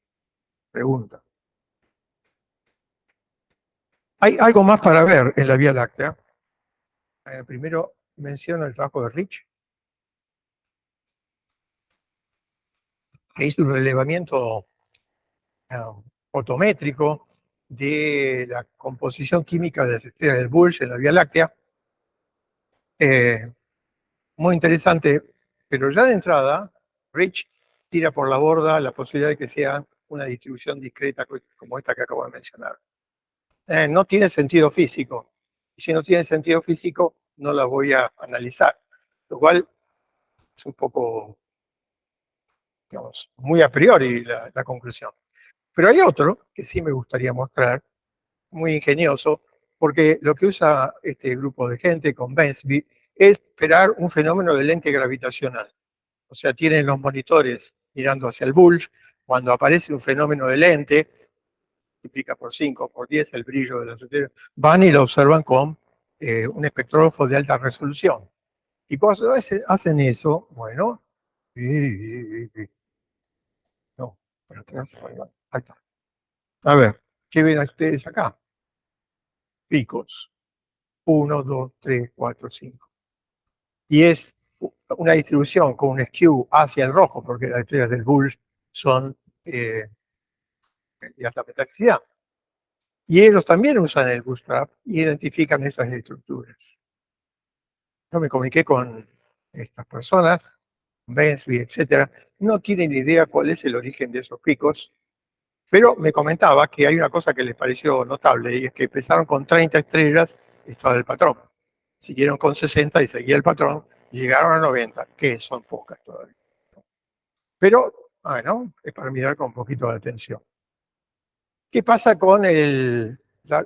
Pregunta. Hay algo más para ver en la Vía Láctea. Primero menciono el trabajo de Rich, que hizo un relevamiento fotométrico de la composición química de las estrellas del Bulge en la Vía Láctea. Muy interesante, pero ya de entrada, Rich tira por la borda la posibilidad de que sea una distribución discreta como esta que acabo de mencionar. No tiene sentido físico, y si no tiene sentido físico, no la voy a analizar, lo cual es un poco, digamos, muy a priori la conclusión. Pero hay otro que sí me gustaría mostrar, muy ingenioso, porque lo que usa este grupo de gente con Bensby es esperar un fenómeno de lente gravitacional. O sea, tienen los monitores mirando hacia el Bulge, cuando aparece un fenómeno de lente, multiplica por 5, por 10 el brillo de la estrella, van y lo observan con un espectrógrafo de alta resolución. Y cuando hacen eso, bueno, no, para atrás, ahí está. A ver, ¿qué ven ustedes acá? Picos. 1, 2, 3, 4, 5. Y es una distribución con un skew hacia el rojo, porque las estrellas del Bulge son de alta metalicidad. Y ellos también usan el bootstrap y identifican esas estructuras. Yo me comuniqué con estas personas, Bensby, etc. No tienen idea cuál es el origen de esos picos, pero me comentaba que hay una cosa que les pareció notable, y es que empezaron con 30 estrellas, estaba el patrón. Siguieron con 60 y seguía el patrón, y llegaron a 90, que son pocas todavía. Pero, bueno, es para mirar con un poquito de atención. ¿Qué pasa con el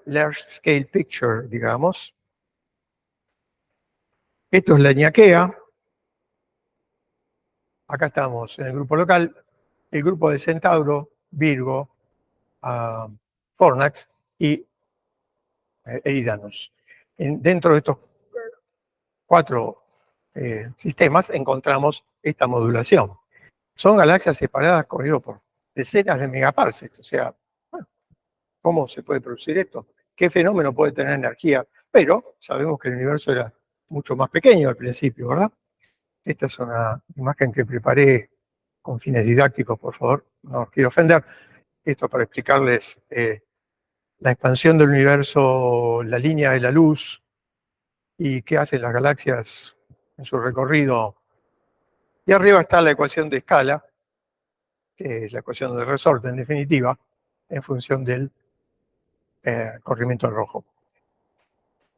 large scale picture, digamos? Esto es la Ñaquea. Acá estamos en el grupo local, el grupo de Centauro, Virgo, Fornax y Eridanus. Dentro de estos 4 sistemas encontramos esta modulación. Son galaxias separadas, corrido por decenas de megaparsecs. O sea, bueno, ¿cómo se puede producir esto? ¿Qué fenómeno puede tener energía? Pero sabemos que el universo era mucho más pequeño al principio, ¿verdad? Esta es una imagen que preparé con fines didácticos, por favor, no os quiero ofender. Esto para explicarles la expansión del universo, la línea de la luz y qué hacen las galaxias en su recorrido. Y arriba está la ecuación de escala, que es la ecuación del resorte, en definitiva, en función del corrimiento rojo.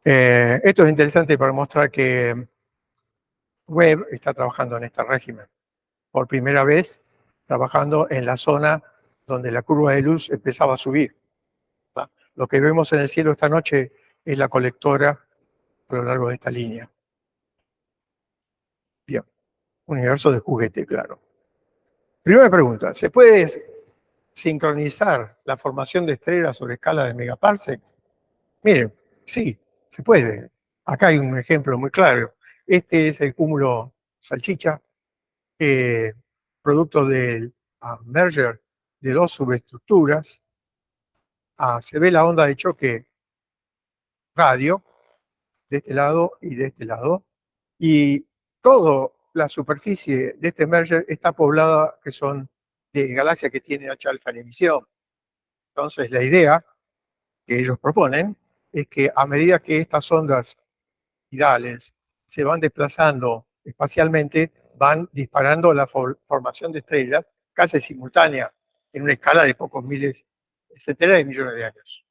Esto es interesante para mostrar que Webb está trabajando en este régimen. Por primera vez, trabajando en la zona donde la curva de luz empezaba a subir. Lo que vemos en el cielo esta noche es la colectora a lo largo de esta línea. Bien, universo de juguete, claro. Primera pregunta, ¿se puede sincronizar la formación de estrellas sobre escala de megaparsec? Miren, sí, se puede. Acá hay un ejemplo muy claro. Este es el cúmulo Salchicha, producto del merger de dos subestructuras. Se ve la onda de choque radio de este lado y de este lado. Y toda la superficie de este merger está poblada, que son de galaxias que tienen H alfa en emisión. Entonces, la idea que ellos proponen es que a medida que estas ondas tidales se van desplazando espacialmente, van disparando la formación de estrellas casi simultánea en una escala de pocos miles, centenares de millones de años.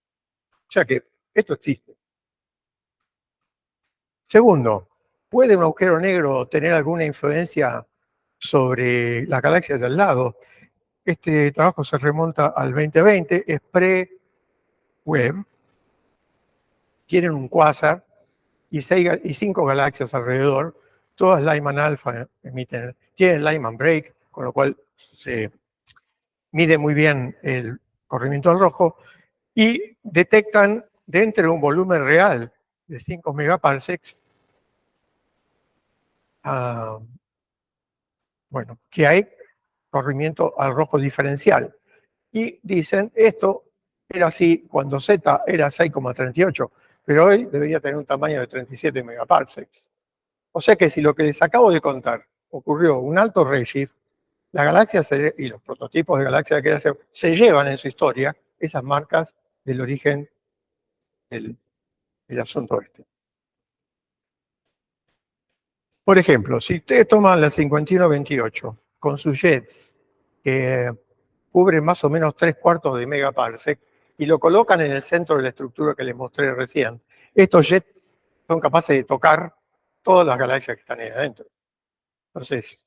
O sea que esto existe. Segundo, ¿puede un agujero negro tener alguna influencia sobre las galaxias de al lado? Este trabajo se remonta al 2020, es pre-Webb. Tienen un quasar y 5 galaxias alrededor, todas Lyman alfa emiten, tienen Lyman break, con lo cual se mide muy bien el corrimiento al rojo y detectan dentro de un volumen real de 5 megaparsecs bueno, que hay corrimiento al rojo diferencial. Y dicen, esto era así cuando Z era 6,38, pero hoy debería tener un tamaño de 37 megaparsecs. O sea que si lo que les acabo de contar ocurrió un alto redshift, las galaxias y los prototipos de galaxias que se llevan en su historia esas marcas del origen del asunto este. Por ejemplo, si ustedes toman la 5128 con sus jets, que cubren más o menos 3/4 de megaparsec, y lo colocan en el centro de la estructura que les mostré recién, estos jets son capaces de tocar todas las galaxias que están ahí adentro. Entonces,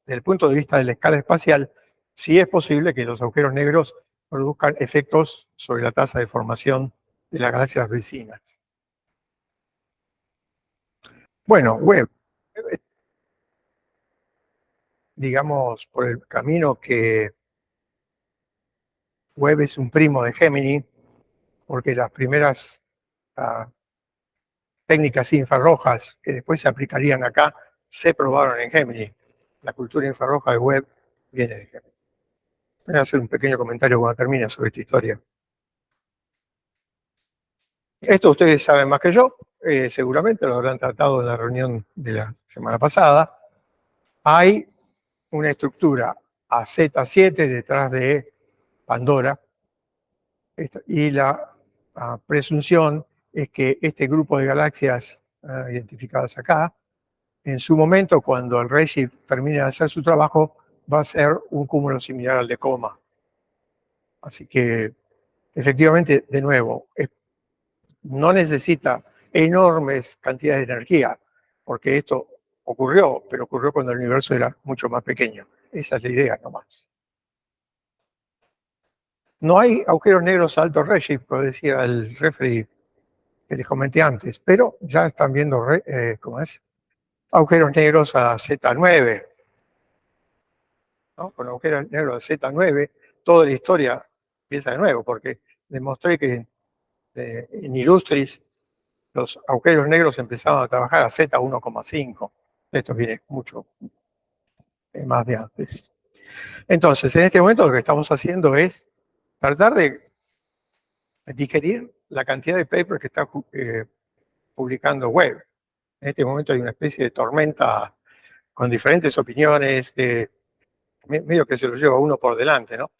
desde el punto de vista de la escala espacial, sí es posible que los agujeros negros produzcan efectos sobre la tasa de formación de las galaxias vecinas. Bueno, Webb, digamos, por el camino que Webb es un primo de Gemini, porque las primeras técnicas infrarrojas que después se aplicarían acá se probaron en Gemini. La cultura infrarroja de Webb viene de Gemini. Voy a hacer un pequeño comentario cuando termine sobre esta historia. Esto ustedes saben más que yo, seguramente lo habrán tratado en la reunión de la semana pasada. Hay una estructura AZ7 detrás de Pandora, y la presunción es que este grupo de galaxias identificadas acá, en su momento, cuando el redshift termine de hacer su trabajo, va a ser un cúmulo similar al de Coma. Así que, efectivamente, de nuevo, no necesita enormes cantidades de energía, porque esto ocurrió, pero ocurrió cuando el universo era mucho más pequeño. Esa es la idea nomás. No hay agujeros negros a alto redshift, como decía el referee que les comenté antes, pero ya están viendo agujeros negros a Z9. ¿No? Con agujeros negros a Z9, toda la historia empieza de nuevo, porque demostré que en Illustris los agujeros negros empezaban a trabajar a Z1,5. Esto viene mucho más de antes. Entonces, en este momento lo que estamos haciendo es tratar de digerir la cantidad de papers que está publicando Webb. En este momento hay una especie de tormenta con diferentes opiniones, medio que se lo lleva uno por delante, ¿no?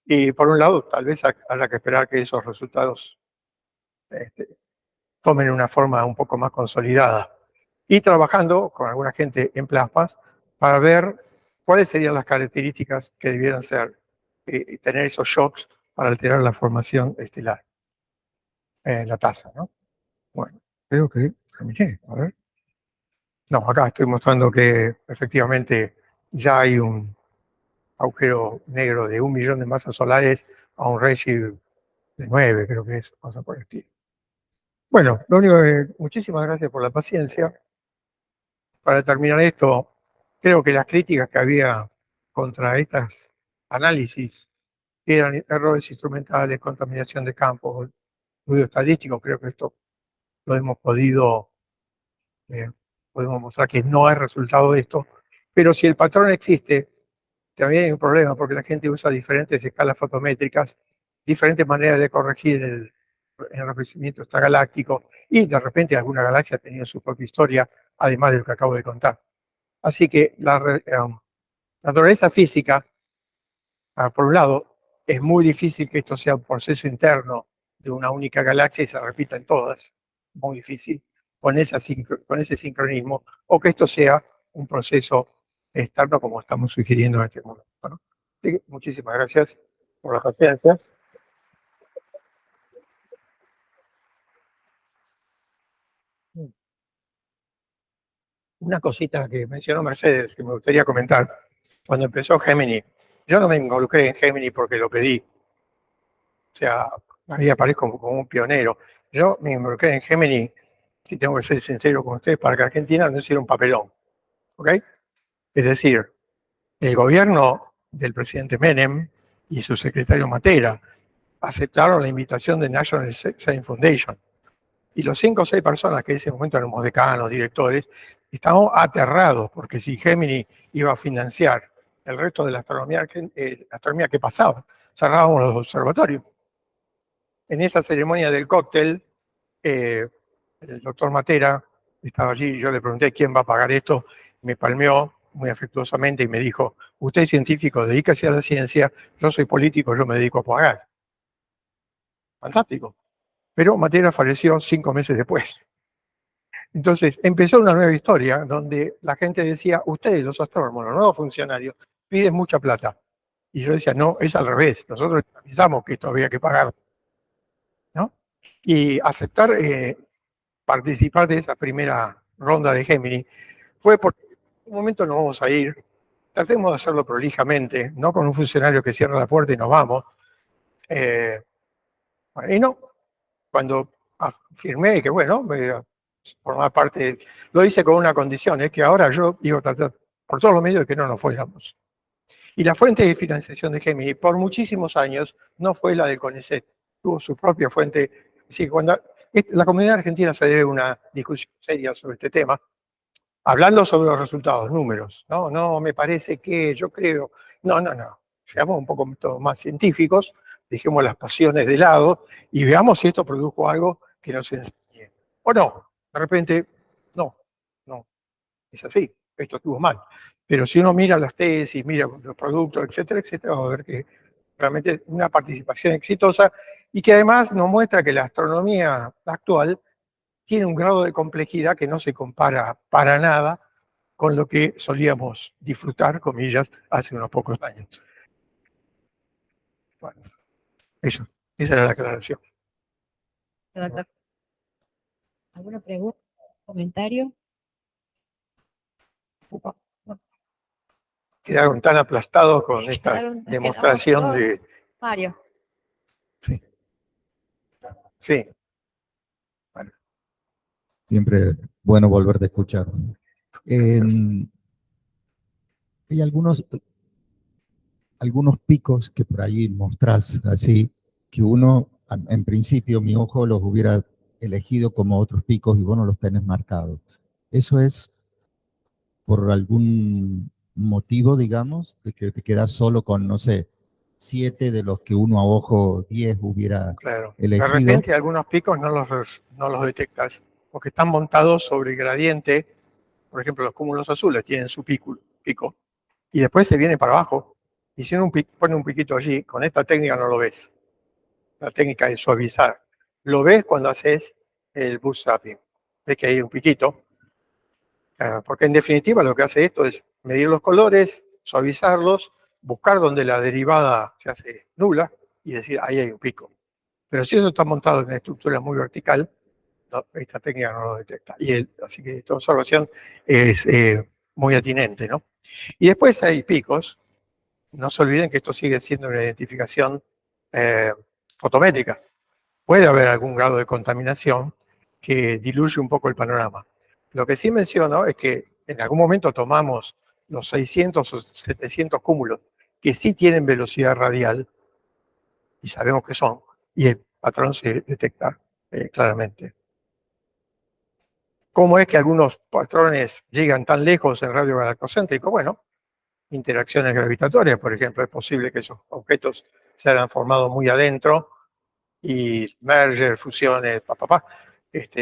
Y por un lado, tal vez haya que esperar que esos resultados tomen una forma un poco más consolidada. y trabajando con alguna gente en plasmas para ver cuáles serían las características que debieran ser, tener esos shocks para alterar la formación estelar, la tasa, ¿no? Bueno, creo que terminé, a ver. No, acá estoy mostrando que efectivamente ya hay un agujero negro de 1 millón de masas solares a un Redshift de 9, creo que es, cosa por el estilo. Bueno, lo único que, muchísimas gracias por la paciencia. Para terminar esto, creo que las críticas que había contra estos análisis eran errores instrumentales, contaminación de campos, estudio estadístico, creo que esto lo hemos podido, podemos mostrar que no es resultado de esto, pero si el patrón existe, también hay un problema porque la gente usa diferentes escalas fotométricas, diferentes maneras de corregir el enrojecimiento extragaláctico y de repente alguna galaxia ha tenido su propia historia, además de lo que acabo de contar. Así que la naturaleza física, por un lado, es muy difícil que esto sea un proceso interno de una única galaxia y se repita en todas, muy difícil, con ese sincronismo, o que esto sea un proceso externo como estamos sugiriendo en este momento, ¿no? Así que muchísimas gracias por la paciencia. Una cosita que mencionó Mercedes que me gustaría comentar. Cuando empezó Gemini, yo no me involucré en Gemini porque lo pedí. O sea, ahí aparezco como un pionero. Yo me involucré en Gemini, si tengo que ser sincero con ustedes, para que Argentina no hiciera un papelón. ¿Ok? Es decir, el gobierno del presidente Menem y su secretario Matera aceptaron la invitación de National Science Foundation. Y los 5 o 6 personas que en ese momento éramos decanos, directores, estábamos aterrados porque si Gemini iba a financiar el resto de la astronomía que pasaba, cerrábamos los observatorios. En esa ceremonia del cóctel, el doctor Matera estaba allí, yo le pregunté quién va a pagar esto, me palmeó muy afectuosamente y me dijo, usted es científico, dedíquese a la ciencia, yo soy político, yo me dedico a pagar. Fantástico. Pero Matera falleció 5 meses después. Entonces empezó una nueva historia donde la gente decía, ustedes los astrónomos, los nuevos funcionarios, piden mucha plata. Y yo decía, no, es al revés, nosotros pensamos que esto había que pagar, ¿no? Y aceptar participar de esa primera ronda de Gemini fue porque en un momento nos vamos a ir, tratemos de hacerlo prolijamente, no con un funcionario que cierra la puerta y nos vamos. Y no, cuando afirmé que bueno, me iba a formar parte, lo hice con una condición, es que ahora yo iba a tratar por todos los medios de que no nos fuéramos. Y la fuente de financiación de Gemini por muchísimos años no fue la del CONICET, tuvo su propia fuente. Así que cuando la comunidad argentina se debe una discusión seria sobre este tema, hablando sobre los resultados, números, ¿no? No me parece que, yo creo, no. Seamos un poco más científicos, dejemos las pasiones de lado y veamos si esto produjo algo que nos enseñe. O no, de repente, no, es así, esto estuvo mal. Pero si uno mira las tesis, mira los productos, etcétera, va a ver que realmente una participación exitosa y que además nos muestra que la astronomía actual tiene un grado de complejidad que no se compara para nada con lo que solíamos disfrutar, comillas, hace unos pocos años. Bueno, eso, esa era la aclaración. Doctor, ¿alguna pregunta, comentario? Quedaron tan aplastados con esta Quedaron- demostración quedamos de... Mario. Sí, sí. Bueno, Siempre bueno volverte a escuchar. Hay algunos picos que por ahí mostrás así, que uno, en principio, mi ojo los hubiera elegido como otros picos y vos no los tenés marcados. ¿Eso es por algún motivo, digamos, de que te quedas solo con, no sé, 7 de los que uno a ojo 10 hubiera claro. De elegido? repente algunos picos no los detectas porque están montados sobre el gradiente. Por ejemplo, los cúmulos azules tienen su pico y después se vienen para abajo. Y si uno pone un piquito allí, con esta técnica no lo ves. La técnica de suavizar. Lo ves cuando haces el bootstrapping. Ves que hay un piquito Porque en definitiva lo que hace esto es medir los colores, suavizarlos, buscar donde la derivada se hace nula y decir, ahí hay un pico. Pero si eso está montado en una estructura muy vertical, no, esta técnica no lo detecta. Así que esta observación es muy atinente, ¿no? Y después hay picos. No se olviden que esto sigue siendo una identificación fotométrica. Puede haber algún grado de contaminación que diluye un poco el panorama. Lo que sí menciono es que en algún momento tomamos los 600 o 700 cúmulos que sí tienen velocidad radial, y sabemos que son, y el patrón se detecta claramente. ¿Cómo es que algunos patrones llegan tan lejos en radio galactocéntrico? Bueno, interacciones gravitatorias, por ejemplo. Es posible que esos objetos se hayan formado muy adentro y merger, fusiones,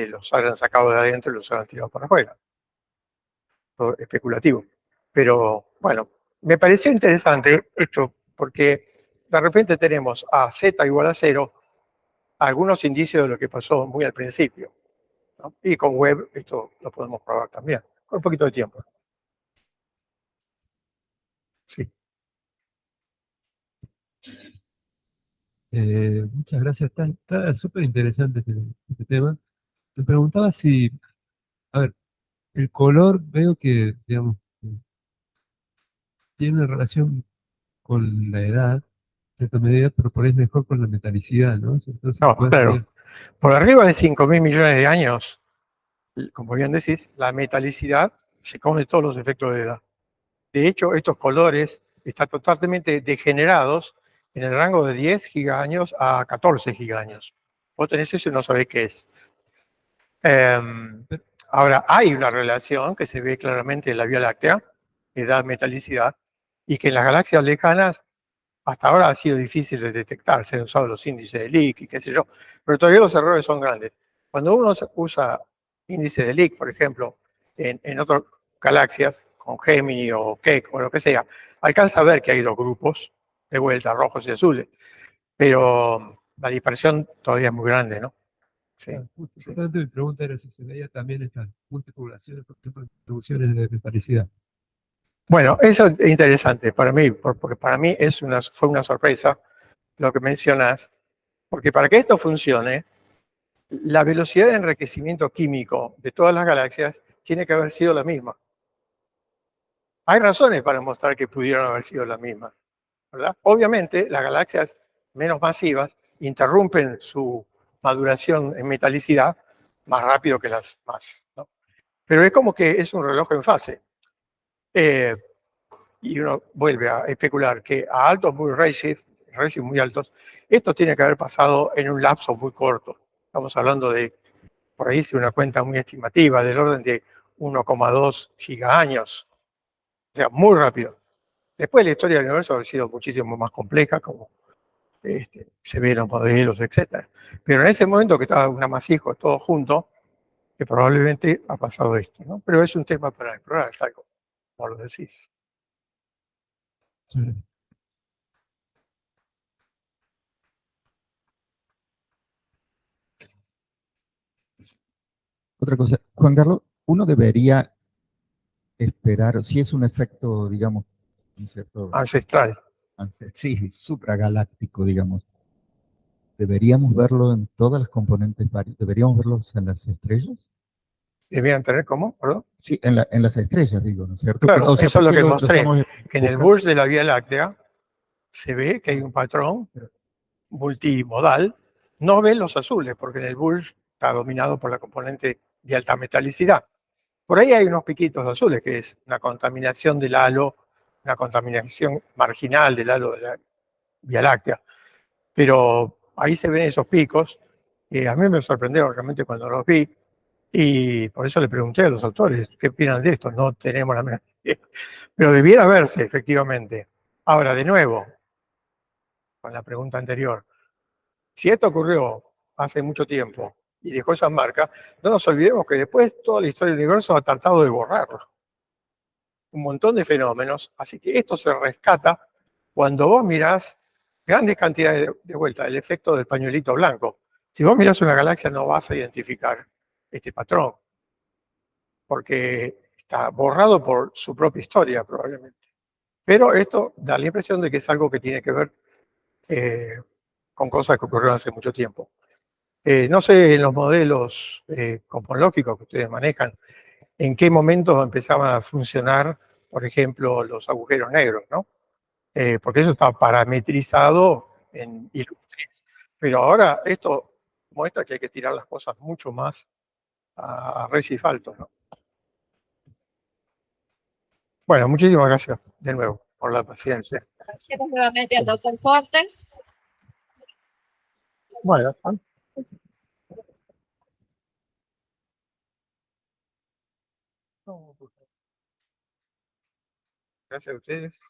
los hayan sacado de adentro y los hayan tirado para afuera. Todo especulativo. Pero bueno, me pareció interesante esto porque de repente tenemos a z igual a 0 algunos indicios de lo que pasó muy al principio, ¿no? Y con Webb esto lo podemos probar también, con un poquito de tiempo. Sí. Muchas gracias. Está súper interesante este tema. Me preguntaba si, a ver, el color veo que, digamos, tiene una relación con la edad, en cierta medida, pero por ahí es mejor con la metalicidad, ¿no? Entonces, No, puede claro. variar. Por arriba de 5.000 millones de años, como bien decís, la metalicidad se come todos los efectos de edad. De hecho, estos colores están totalmente degenerados en el rango de 10 gigaños a 14 gigaños. Vos tenés eso y no sabés qué es. Ahora, hay una relación que se ve claramente en la Vía Láctea, edad-metalicidad, y que en las galaxias lejanas hasta ahora ha sido difícil de detectar. Se han usado los índices de Lick y qué sé yo, pero todavía los errores son grandes. Cuando uno usa índice de Lick, por ejemplo, en otras galaxias, con Gemini o Keck o lo que sea, alcanza a ver que hay dos grupos de vuelta, rojos y azules, pero la dispersión todavía es muy grande, ¿no? Sí. Justamente mi pregunta era si se veía también estas multipoblaciones, por ejemplo, distribuciones de metalicidad. Bueno, eso es interesante para mí, porque para mí fue una sorpresa lo que mencionas, porque para que esto funcione, la velocidad de enriquecimiento químico de todas las galaxias tiene que haber sido la misma. Hay razones para mostrar que pudieron haber sido la misma, ¿verdad? Obviamente, las galaxias menos masivas interrumpen su maduración en metalicidad más rápido que las más, ¿no? Pero es como que es un reloj en fase. Y uno vuelve a especular que a altos muy redshift muy altos, esto tiene que haber pasado en un lapso muy corto. Estamos hablando de, por ahí hice una cuenta muy estimativa, del orden de 1,2 gigaaños. O sea, muy rápido. Después la historia del universo ha sido muchísimo más compleja, como se ven los modelos, etc. Pero en ese momento que estaba un amasijo todo junto, que probablemente ha pasado esto, ¿no? Pero es un tema para explorar, tal como lo decís. Muchas gracias. Otra cosa, Juan Carlos, uno debería esperar, si es un efecto, digamos, un cierto, Ancestral. sí, supragaláctico, digamos, deberíamos verlo en todas las componentes, deberíamos verlos en las estrellas. ¿Debían tener cómo? ¿Perdón? Sí, en las estrellas, digo, ¿no es cierto? Claro, O sea, eso es lo ¿por qué que mostré, estamos que en el buscando? bulge de la Vía Láctea se ve que hay un patrón multimodal. No ven los azules, porque en el bulge está dominado por la componente de alta metalicidad. Por ahí hay unos piquitos azules, que es una contaminación del halo, una contaminación marginal del halo de la Vía Láctea. Pero ahí se ven esos picos, que a mí me sorprendieron realmente cuando los vi, y por eso le pregunté a los autores, ¿qué opinan de esto? No tenemos la menor idea. Pero debiera verse, efectivamente. Ahora, de nuevo, con la pregunta anterior, si esto ocurrió hace mucho tiempo y dejó esa marca, no nos olvidemos que después toda la historia del universo ha tratado de borrarlo. Un montón de fenómenos, así que esto se rescata cuando vos mirás grandes cantidades de vuelta, el efecto del pañuelito blanco. Si vos mirás una galaxia no vas a identificar este patrón, porque está borrado por su propia historia probablemente. Pero esto da la impresión de que es algo que tiene que ver con cosas que ocurrieron hace mucho tiempo. No sé, en los modelos cosmológicos que ustedes manejan, en qué momentos empezaban a funcionar, por ejemplo, los agujeros negros, ¿no? Porque eso está parametrizado en ilustres. Pero ahora esto muestra que hay que tirar las cosas mucho más a Recife Alto, ¿no? Bueno, muchísimas gracias de nuevo por la paciencia. Agradecemos nuevamente al doctor Forte. Bueno, gracias a ustedes.